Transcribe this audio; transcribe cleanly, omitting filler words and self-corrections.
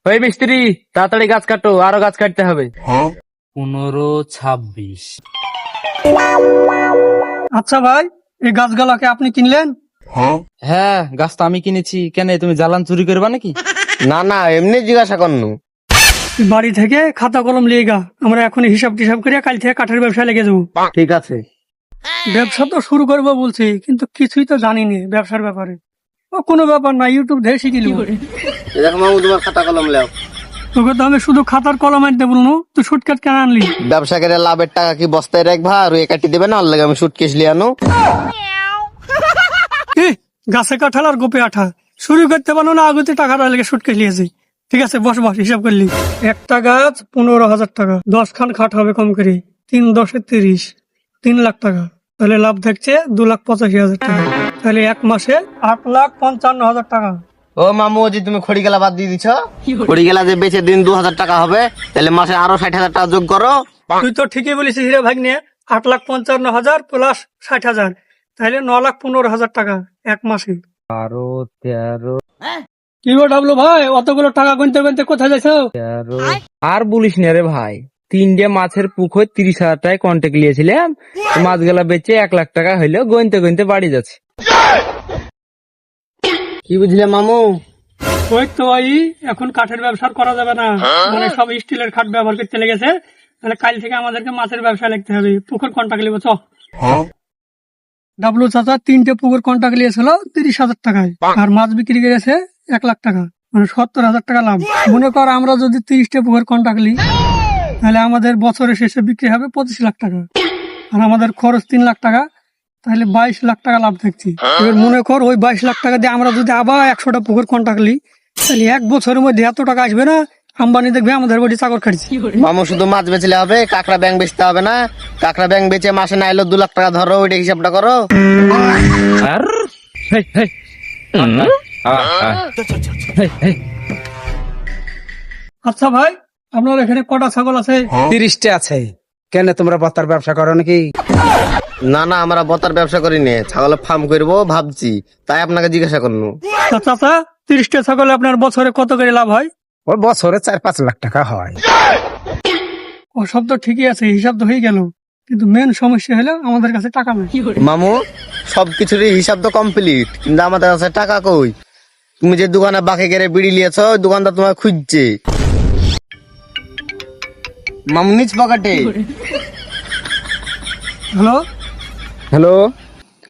ওই মিস্ত্রি, তাড়াতাড়ি গাছ কাটো, আরো গাছ কাটতে হবে। 15-26। আচ্ছা ভাই, এই গাছগুলাকে আপনি কিনলেন? হ্যাঁ, গাছ তো আমি কিনেছি। কেন, তুমি জ্বালান চুরি করবা নাকি? না না, এমনি জিজ্ঞাসা করনু। বাড়ি থেকে খাতা কলম লিয়ে গা, আমরা এখন হিসাব টিসাব করে কাল থেকে কাঠের ব্যবসা লেগে যাবো। ঠিক আছে। ব্যবসা তো শুরু করবো বলছি, কিন্তু কিছুই তো জানি না ব্যবসার ব্যাপারে। ও কোনো ব্যাপার না, ইউটিউব দেখে শিখে নিব। দেখো মামু, তোমার খাতা কলম লেও। তোকে তো আমি শুধু খাতার কলম আনতে বলবো, তুই শুটকাট কেন আনলি? ব্যবসা করে লাভের টাকা কি বস্তায় রাখবা আর ওই কাটি দেবে না? ওর লাগে আমি সুটকেস লিয়ে আনো। গাছে কাঁঠাল আর গোপে আঠা, শুরু করতে পারলো না, আগুতে টাকাটা লেগে শুটকাট লিয়েছি। ঠিক আছে, বস বস, হিসাব করলি। একটা গাছ 15,000 টাকা, 10 খান খাট হবে কম করে, 3 × 10 = 30, 3 লাখ টাকা। তাহলে লাভ থাকছে 2,85,000 টাকা। তাহলে এক মাসে 8,55,000 টাকা। ও মামু, যে তুমি খড়ি গেলা বাদ দিয়ে দিছ, খড়ি গেলা যে বেচে দিন 2,000 টাকা হবে, তাহলে মাসে আরো 60,000 টাকা যোগ করো। তুই তো ঠিকই বলেছিস রে ভাগ্নে, 8,55,000 প্লাস 60,000, তাহলে 9,15,000 টাকা এক মাসে। 12-13 কি গো ডাবলু ভাই, অতগুলো টাকা গুনতে গুনতে কোথায় যাইছো? আর বলিস না রে ভাই, 3টে মাছের পুকুর 30,000 টাকায় কন্ট্যাক্ট নিয়েছিলাম। মাছগুলা বেচে 1 লাখ টাকা হইলো, গনতে গনতে বাড়ি যাচ্ছে। কি বুঝলে মামু? ওই তো ভাই, এখন কাঠের ব্যবসা করা যাবে না, মানে সব স্টিলের খাট ব্যবহার করতে লেগেছে। তাহলে কাল থেকে আমাদেরকে মাছের ব্যবসা লিখতে হবে, পুকুর কন্ট্যাক্ট নিবো। চ ডাবলু চাচা 3টে পুকুর কন্ট্যাক্ট নিয়েছিল 30,000 টাকায়, আর মাছ বিক্রি করেছে 1 লাখ টাকা, মানে 70,000 টাকা লাভ। মনে কর আমরা যদি 30টে পুকুর কন্ট্যাক্ট নিই, তাহলে আমাদের বছরের শেষে বিক্রি হবে 25 লাখ টাকা, আর আমাদের খরচ 3 লাখ টাকা, তাহলে 22 লাখ টাকা লাভ থাকছে। এবার মনে কর ওই 22 লাখ টাকা দিয়ে আমরা যদি আবার 100টা পুকুর কন্ট্যাক্ট নিই, তাহলে 1 বছরের মধ্যে এত টাকা আসবে না, আম্বানি দেখবে আমাদের বাড়ি চাকর খাটছি। মামু, শুধু মাছ বেচলে হবে? কাঁকড়া ব্যাংক বেচতে হবে না? কাঁকড়া ব্যাংক বেচে মাসে না এলো 2 লাখ টাকা ধরো, ওইটা হিসাবটা করো। আর হেই হেই আচ্ছা ভাই, আপনার এখানে কটা ছাগল আছে? 30টা আছে। কেন, তোমরা বত্তার ব্যবসা করো নাকি? না না, আমরা বতার ব্যবসা করি নে, ছাগলের ফার্ম করবো ভাবছি, তাই আপনাকে জিজ্ঞাসা করনু। চাচা, 30টা ছাগলে আপনার বছরে কত করে লাভ হয়? ওই বছরে 4-5 লাখ টাকা হয়। ও সব তো ঠিকই আছে, হিসাব তো হয়ে গেল, কিন্তু মেন সমস্যা হলো আমাদের কাছে টাকা নেই। মামু, সবকিছুরই হিসাব তো কমপ্লিট, কিন্তু আমাদের কাছে টাকা কই? তুমি যে দোকানে বাকি গেড়ে বিড়ি লিয়েছ, ওই দোকানদার তোমার খুঁজছে। মামু নিজ পকেটে। Hello hello,